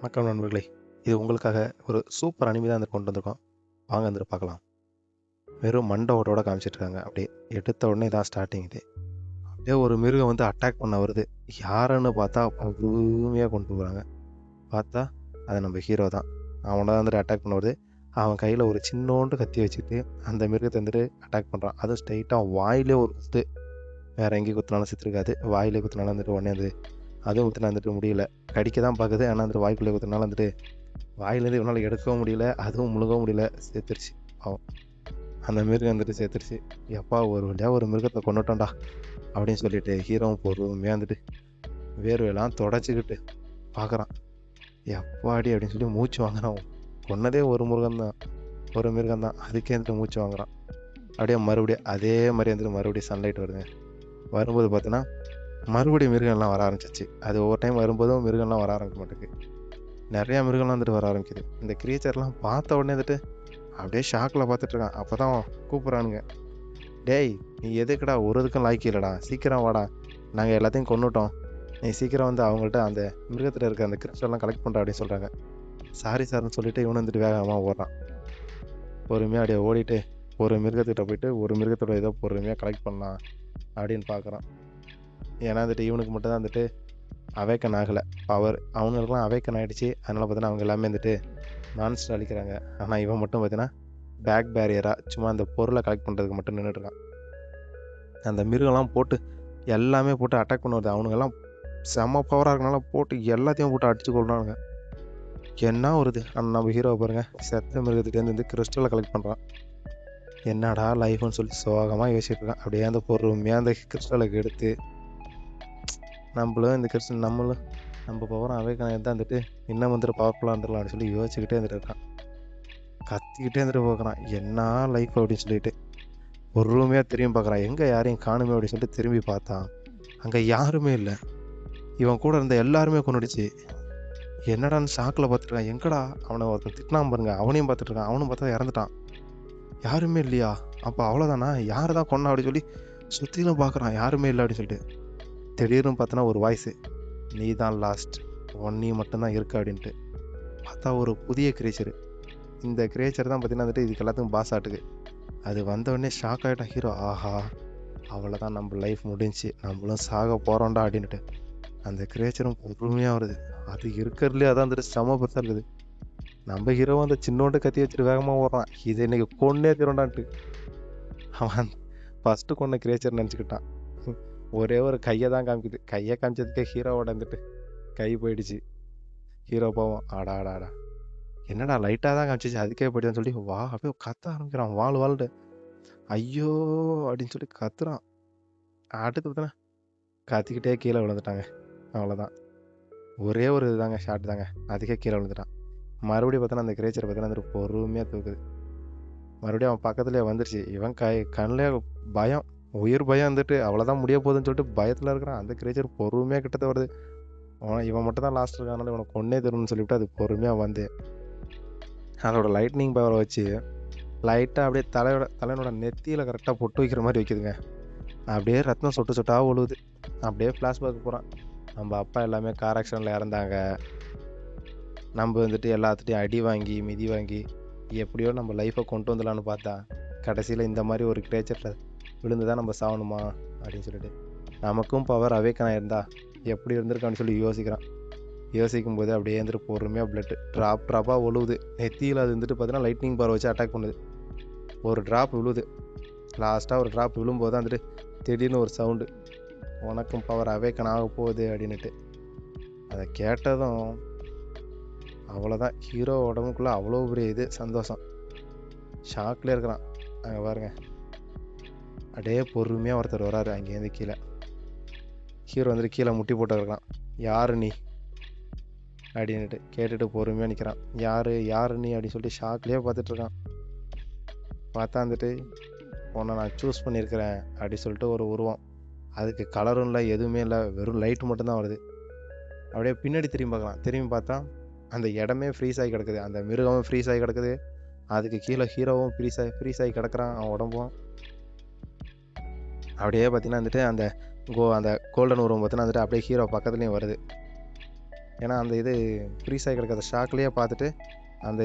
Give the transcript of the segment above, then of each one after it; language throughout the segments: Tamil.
வணக்கம் நண்பர்களே. இது உங்களுக்காக ஒரு சூப்பர் அனிமி தான் கொண்டு வந்திருக்கோம். வாங்க பார்க்கலாம். வெறும் மண்டை ஓட்டோட காமிச்சிட்ருக்காங்க. அப்படியே எடுத்த உடனே இதான் ஸ்டார்டிங் இது. அப்படியே ஒரு மிருகம் அட்டாக் பண்ண வருது. யாருன்னு பார்த்தா பொறுமையாக கொண்டு போகிறாங்க. பார்த்தா அது நம்ம ஹீரோ தான். அவனை தான் அட்டாக் பண்ண வருது. அவன் கையில் ஒரு சின்னோண்டு கத்தி வச்சுட்டு அந்த மிருகத்தை அட்டாக் பண்ணுறான். அதுவும் ஸ்ட்ரைட்டாக வாயிலே ஒரு குத்து. வேறு எங்கேயும் குத்துனாலும் செத்துருக்காது. வாயிலே குத்துனாலும் உடனே அதுவும் குத்துனா முடியல. கடிக்க தான் பார்க்குது. ஆனால் வாய்க்குள்ளே குத்துனாலும் வாயிலேருந்து இவனால் எடுக்கவும் முடியல, அதுவும் முழுகவும் முடியல. சேர்த்துருச்சு பாவம். அந்த மிருகம் சேர்த்துருச்சு. எப்பா ஒரு வழியாக ஒரு மிருகத்தை கொண்டுட்டோம்டா அப்படின்னு சொல்லிட்டு ஹீரோவும் பொறுமையாக வேர்வையெல்லாம் தொடச்சிக்கிட்டு பார்க்குறான். எப்பாடி அப்படின்னு சொல்லி மூச்சு வாங்குறான். கொன்னதே ஒரு மிருகம் தான். அதுக்கே மூச்சு வாங்குறான். அப்படியே மறுபடியும் அதே மாதிரி மறுபடியும் சன்லைட் வருதுங்க. வரும்போது பார்த்தீங்கன்னா மறுபடியும் மிருகம்லாம் வர ஆரம்பிச்சிச்சு. அது ஒவ்வொரு டைம் வரும்போதும் மிருகம்லாம் வர ஆரம்பிக்க மாட்டேங்குது. நிறையா மிருகம்லாம் வர ஆரம்பிக்குது. இந்த கிரியேச்சர்லாம் பார்த்த உடனே அப்படியே ஷாக்கில் பார்த்துட்ருக்கான். அப்போ தான் கூப்பிட்றானுங்க, டேய் நீ எதுக்குடா ஒரு இதுக்கும் லாய்க்கு இல்லைடா, சீக்கிரம் வாடா, நாங்கள் எல்லாத்தையும் கொண்டுட்டோம், நீ சீக்கிரம் அவங்கள்ட்ட அந்த மிருகத்தில் இருக்க அந்த கிறிஸ்டல்லாம் கலெக்ட் பண்ணுற அப்படின்னு சொல்கிறாங்க. சாரி சார்னு சொல்லிட்டு இவனு வேகமாக ஓடுறான். பொறுமையாக அப்படியே ஓடிட்டு ஒரு மிருகத்திட்ட போயிட்டு ஒரு மிருகத்தோட இதை பொறுமையாக கலெக்ட் பண்ணலாம் அப்படின்னு பார்க்குறான். ஏன்னா இவனுக்கு மட்டும் தான் அவேக்கன் ஆகலை பவர். அவங்களுக்குலாம் அவேக்கன் ஆகிடுச்சு. அதனால் பார்த்தீங்கன்னா அவங்க எல்லாமே நான்ஸ்டாக அழிக்கிறாங்க. ஆனால் இவன் மட்டும் பார்த்தீங்கன்னா பேக் பேரியராக சும்மா அந்த பொருளை கலெக்ட் பண்ணுறதுக்கு மட்டும் நின்றுட்டுருக்கான். அந்த மிருகம்லாம் போட்டு எல்லாமே போட்டு அட்டாக் பண்ண வருது. அவனுங்கெல்லாம் செம்ம பவராக இருக்கனால போட்டு எல்லாத்தையும் போட்டு அடிச்சு கொள்றானுங்க. என்ன வருது ஆனால் நம்ம ஹீரோவை பாருங்கள், செத்த மிருகத்துலேருந்து கிறிஸ்டலை கலெக்ட் பண்ணுறான். என்னடா லைஃப்னு சொல்லி சோகமாக யோசிச்சுட்டு இருக்கான். அப்படியே அந்த பொறுமையாக அந்த கிறிஸ்டலுக்கு எடுத்து நம்மளும் இந்த கிறிஸ்டன் நம்ம பவரம் அவேக்கன் தான் இன்னும் பவர்ஃபுல்லாக இருந்துடலாம்னு சொல்லி யோசிச்சுக்கிட்டே இருக்கான். கத்திக்கிட்டே போகிறான். என்ன லைஃப் அப்படின்னு சொல்லிட்டு பொறுமையாக திரும்பி பார்க்குறான். எங்கே யாரையும் காணுமே அப்படின்னு சொல்லிட்டு திரும்பி பார்த்தான். அங்கே யாருமே இல்லை. இவன் கூட இருந்த எல்லாருமே கொண்டுடுச்சு. என்னடான்னு ஷாக்கில் பார்த்துருக்கான். எங்கடா அவனை ஒருத்தன் திட்டினான் பாருங்க, அவனையும் பார்த்துட்ருக்கான். அவனும் பார்த்தா இறந்துட்டான். யாருமே இல்லையா, அப்போ அவ்வளோதானா, யார் தான் கொண்டா அப்படின்னு சொல்லி சுற்றிலும் பார்க்குறான். யாருமே இல்லை அப்படின்னு சொல்லிட்டு திடீர்னு பார்த்தோன்னா ஒரு வாய்ஸு, நீ தான் லாஸ்ட், நீ மட்டும்தான் இருக்கு அப்படின்ட்டு. பார்த்தா ஒரு புதிய கிரேச்சரு. இந்த கிரேச்சர் தான் பார்த்தீங்கன்னா இதுக்கு எல்லாத்துக்கும் பாஸ் ஆட்டுக்கு. அது வந்தவொடனே ஷாக் ஆகிட்டான் ஹீரோ. ஆஹா அவ்வளோதான், நம்ம லைஃப் முடிஞ்சு, நம்மளும் சாக போகிறோம்டா அப்படின்ட்டு. அந்த கிரேச்சரும் பொறுமையாக வருது. அது இருக்கிறதுலே அதான் செம பெருசாக இருக்குது. நம்ம ஹீரோ அந்த சின்னோண்டு கத்தி வச்சுட்டு வேகமாக ஓடுறான். இது இன்னைக்கு கொன்னே தீரோண்டான்ட்டு. அவன் ஃபஸ்ட்டு கொன்ன கிரேச்சர் நினச்சிக்கிட்டான். ஒரே ஒரு கையை தான் காமிக்குது. கையை காமிச்சதுக்கே ஹீரோவோட கை போயிடுச்சு. ஹீரோ போவோம், ஆடா ஆடா ஆடா என்னடா லைட்டாக தான் காமிச்சிச்சு, அதுக்கே போயிடுன்னு சொல்லி அப்படியே கத்த ஆரம்பிக்கிறான். வாழ்ட்டு ஐயோ அப்படின்னு சொல்லி கத்துறான். அடுத்து பார்த்தோன்னா கத்திக்கிட்டே கீழே விழுந்துட்டாங்க. அவ்வளோதான், ஒரே ஒரு இதுதாங்க ஷார்ட் தாங்க, அதுக்கே கீழே விழுந்துட்டான். மறுபடியும் பார்த்தோன்னா அந்த கிரேச்சரை பார்த்தோன்னா பொறுமையாக தூக்குது. மறுபடியும் அவன் பக்கத்துலேயே வந்துருச்சு. இவன் கண்ணிலே பயம், உயிர் பயம் அவ்வளோதான் முடிய போகுதுன்னு சொல்லிட்டு பயத்தில் இருக்கிறான். அந்த கிரேச்சர் பொறுமையாக கிட்டத்த வருது. இவன் மட்டும் தான் லாஸ்ட் இருக்கானால இவனை கொன்னே தரும்னு சொல்லிவிட்டு அது பொறுமையாக வந்து அதோட லைட்னிங் பவரை வச்சு லைட்டாக அப்படியே தலைவனோட நெத்தியில் கரெக்டாக பொட்டு வைக்கிற மாதிரி வைக்குதுங்க. அப்படியே ரத்தம் சொட்டு சொட்டாக ஒழுகுது. அப்படியே ஃப்ளாஷ்பேக் போகிறான். நம்ம அப்பா எல்லாமே கார் ஆக்சிடெண்ட்டில் இறந்தாங்க. நம்ம எல்லாத்துட்டையும் அடி வாங்கி மிதி வாங்கி எப்படியோ நம்ம லைஃப்பை கொண்டு வந்துடலான்னு பார்த்தா கடைசியில் இந்த மாதிரி ஒரு கிரேச்சரில் விழுந்து தான் நம்ம சாகணுமா அப்படின்னு சொல்லிட்டு நமக்கும் பவர் அவேக்கன் ஆயிருந்தா எப்படி இருந்திருக்கான்னு சொல்லி யோசிக்கும் போது அப்படியே பொறுமையாக பிளட்டு ட்ராப்பாக ஒழுகுது. நெத்தியில் அது பார்த்தீங்கன்னா லைட்னிங் பவர் வச்சு அட்டாக் பண்ணுது. ஒரு ட்ராப் விழுது. லாஸ்ட்டாக ஒரு ட்ராப் விழும்போது தான் திடீர்னு ஒரு சவுண்டு, உனக்கும் பவர் அவேக்கன் ஆக போகுது அப்படின்னுட்டு. அதை கேட்டதும் அவ்வளோதான், ஹீரோ உடம்புக்குள்ளே அவ்வளோ பெரிய சந்தோஷம். ஷாக்லேயே இருக்கிறான். அங்கே பாருங்க, அப்படியே பொறுமையாக ஒருத்தர் வராரு அங்கேருந்து கீழே. ஹீரோ கீழே முட்டி போட்டு இருக்கான். யாரு நீ அப்படின்னுட்டு கேட்டுட்டு பொறுமையாக நிற்கிறான். யாரு நீ அப்படின்னு சொல்லிட்டு ஷாக்லேயே பார்த்துட்ருக்கான். பார்த்தா உன்னை நான் சூஸ் பண்ணியிருக்கிறேன் அப்படி சொல்லிட்டு ஒரு உருவம். அதுக்கு கலரும் இல்லை, எதுவுமே இல்லை, வெறும் லைட் மட்டும்தான் வருது. அப்படியே பின்னாடி திரும்பி பார்த்தா அந்த இடமே ஃப்ரீஸ் ஆகி கிடக்குது. அந்த மிருகமும் ஃப்ரீஸ் ஆகி கிடக்குது. அதுக்கு கீழே ஹீரோவும் ஃப்ரீஸ் ஆகி கிடக்குறான். அவன் உடம்பும் அப்படியே பார்த்தீங்கன்னா அந்த கோல்டன் உருவம் பார்த்தீங்கன்னா அப்படியே ஹீரோ பக்கத்துலேயும் வருது. ஏன்னா அந்த இது ஃப்ரீஸ் ஆகி கிடக்காத ஷாக்லேயே பார்த்துட்டு அந்த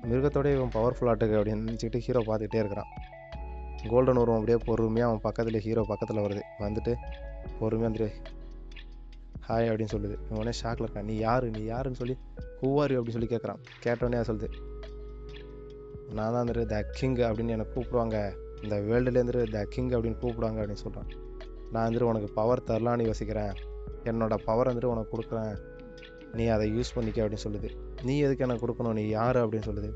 மிருகத்தோடய இவன் பவர்ஃபுல்லாட்டுக்கு அப்படின்னு நினச்சிக்கிட்டு ஹீரோ பார்த்துக்கிட்டே இருக்கிறான். கோல்டன் உருவம் அப்படியே பொறுமையாக அவன் பக்கத்தில் ஹீரோ பக்கத்தில் வருது. வந்துட்டு பொறுமையாக வந்துட்டு ஹாய் அப்படின்னு சொல்லுது. இவனே ஷாக்கில் இருக்கான். நீ யாருன்னு சொல்லி ஹூவாரி அப்படின்னு சொல்லி கேட்குறான். கேட்டோடனே அதை சொல்லுது, நான் தான் வந்துட்டு த கிங் அப்படின்னு என்னை கூப்பிடுவாங்க, இந்த வேர்ல்டுலேருந்து த கிங் அப்படின்னு கூப்பிடுவாங்க அப்படின்னு சொல்கிறான். நான் வந்துட்டு உனக்கு பவர் தரலான்னு யோசிக்கிறேன், என்னோட பவர் வந்துட்டு உனக்கு கொடுக்குறேன், நீ அதை யூஸ் பண்ணிக்க அப்படின்னு சொல்லுது. நீ எதுக்கு எனக்கு கொடுக்கணும், நீ யார் அப்படின்னு சொல்லுது.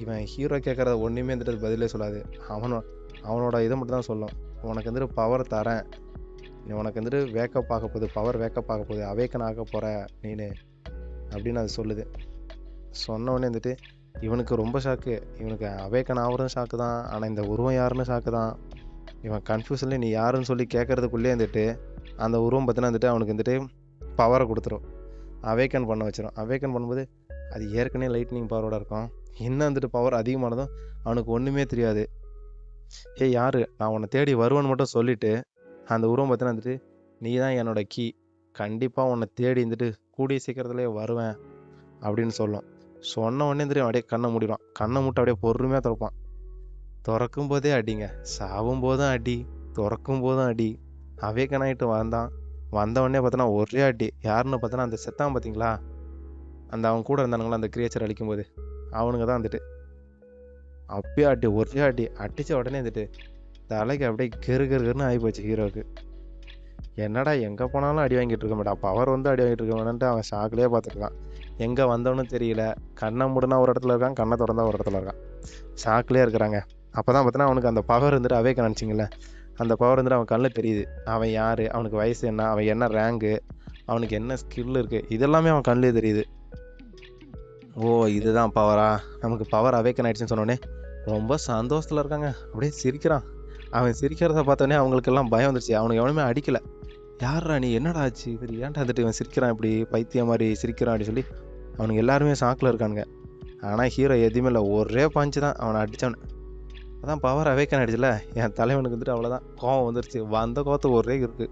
இவன் ஹீரோ கேட்குறத ஒன்றுமே வந்துட்டு பதிலே சொல்லாது. அவனோட இதை மட்டும் தான் சொல்லும், உனக்கு வந்துட்டு பவர் தரேன், நீ உனக்கு வந்துட்டு வேக்கப் ஆக போகுது, பவர் வேக்கப் ஆக போகுது, அவேக்கன் ஆக போகிற நீனு அப்படின்னு அது சொல்லுது. சொன்னவொடனே வந்துட்டு இவனுக்கு ரொம்ப ஷாக்கு. இவனுக்கு அவேக்கன் ஆகிறதும் ஷாக்கு தான், ஆனால் இந்த உருவம் யாருன்னு ஷாக்கு தான். இவன் கன்ஃபியூஷன்லேயே நீ யாருன்னு சொல்லி கேட்கறதுக்குள்ளே வந்துட்டு அந்த உருவம் பார்த்தீங்கன்னா வந்துட்டு அவனுக்கு வந்துட்டு பவரை கொடுத்துரும், அவேக்கன் பண்ண வச்சிடும். அவேக்கன் பண்ணும்போது அது ஏற்கனவே லைட்னிங் பவரோட இருக்கும், இன்னும் வந்துட்டு பவர் அதிகமானதும் அவனுக்கு ஒன்றுமே தெரியாது. யாரு நான் உன்னை தேடி வருவேன்னு மட்டும் சொல்லிட்டு அந்த உருவம் பார்த்தீங்கன்னா வந்துட்டு நீ தான் என்னோட கீ, கண்டிப்பாக உன்னை தேடி வந்துட்டு கூடிய சீக்கிரத்துலேயே வருவேன் அப்படின்னு சொல்லும். சொன்ன உடனே தெரியும் அப்படியே கண்ணை மூடிடுவான். கண்ணை மூட்டை அப்படியே பொறுமையாக திறப்பான். திறக்கும் போதே அடிங்க, சாவும் போதும் அடி, திறக்கும் போதும் அடி. அவேக்கன் ஆகிட்டு வந்த உடனே பார்த்தோன்னா ஒரே அடி. யாருன்னு பார்த்தோன்னா அந்த செத்தான் பார்த்தீங்களா, அந்த அவன் கூட இருந்தானுங்களா அந்த கிரியேச்சர் அடிக்கும் போது, அவனுங்க தான் வந்துட்டு அப்பயே அடி, ஒரே அடி. அடித்த உடனே வந்துட்டு தலைக்கு அப்படியே கெருன்னு ஆகி போச்சு ஹீரோவுக்கு. என்னடா எங்கே போனாலும் அடி வாங்கிட்டு இருக்க மாட்டான், பவர் வந்து அடி வாங்கிட்டு இருக்க மாட்டான்ட்டு அவன் ஷாக்லேயே பார்த்துருக்கான். எங்கே வந்தவனு தெரியல, கண்ணை மூடனா ஒரு இடத்துல இருக்கான், கண்ணை திறந்தா ஒரு இடத்துல இருக்கான், ஷாக்லேயே இருக்கிறாங்க. அப்போ தான் பார்த்தீங்கன்னா அவனுக்கு அந்த பவர் வந்துட்டு அவேக்கன் நினச்சிங்கள, அந்த பவர் வந்துட்டு அவன் கண்ணில் தெரியுது. அவன் யார், அவனுக்கு வயசு என்ன, அவன் என்ன ரேங்கு, அவனுக்கு என்ன ஸ்கில் இருக்குது, இதெல்லாமே அவன் கண்ணிலே தெரியுது. ஓ இதுதான் பவரா, நமக்கு பவர் அவேக்கன் ஆயிடுச்சுன்னு சொன்னோடனே ரொம்ப சந்தோஷத்தில் இருக்காங்க. அப்படியே சிரிக்கிறான். அவன் சிரிக்கிறத பார்த்தோன்னே அவங்களுக்கெல்லாம் பயம் வந்துருச்சு. அவனுக்கு எவனுமே அடிக்கலை. யாரா நீ, என்னடா ஆச்சு, இது ஏன்டா வந்துட்டு இவன் சிரிக்கிறான், இப்படி பைத்தியம் மாதிரி சிரிக்கிறான் அப்படின்னு சொல்லி அவனுக்கு எல்லாருமே ஷாக்கில் இருக்கானுங்க. ஆனால் ஹீரோ எதுவுமே இல்லை, ஒரே பஞ்சு தான் அவனை அடித்தான். அதான் பவர் அவேக்கன் ஆயிடுச்சுல, என் தலைவனுக்கு வந்துட்டு அவ்வளோதான் கோவம் வந்துருச்சு. வந்த கோவத்தை ஒரே இருக்குது,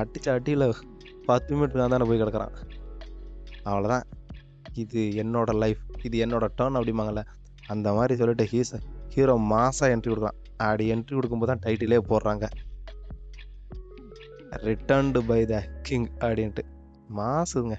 அடித்த அடியில் 10 மீட்டருக்கு தானே போய் கிடக்குறான். அவ்வளோதான், இது என்னோட லைஃப், இது என்னோட டர்ன் அப்படிம்பாங்கள்ல, அந்த மாதிரி சொல்லிட்டு ஹீரோ மாசாக என்ட்ரி கொடுக்குறான். அப்படி என்ட்ரி கொடுக்கும்போது தான் டைட்டிலே போடுறாங்க, ரிட்டர்ன்டு பை த கிங் அப்படின்ட்டு. மாசுங்க.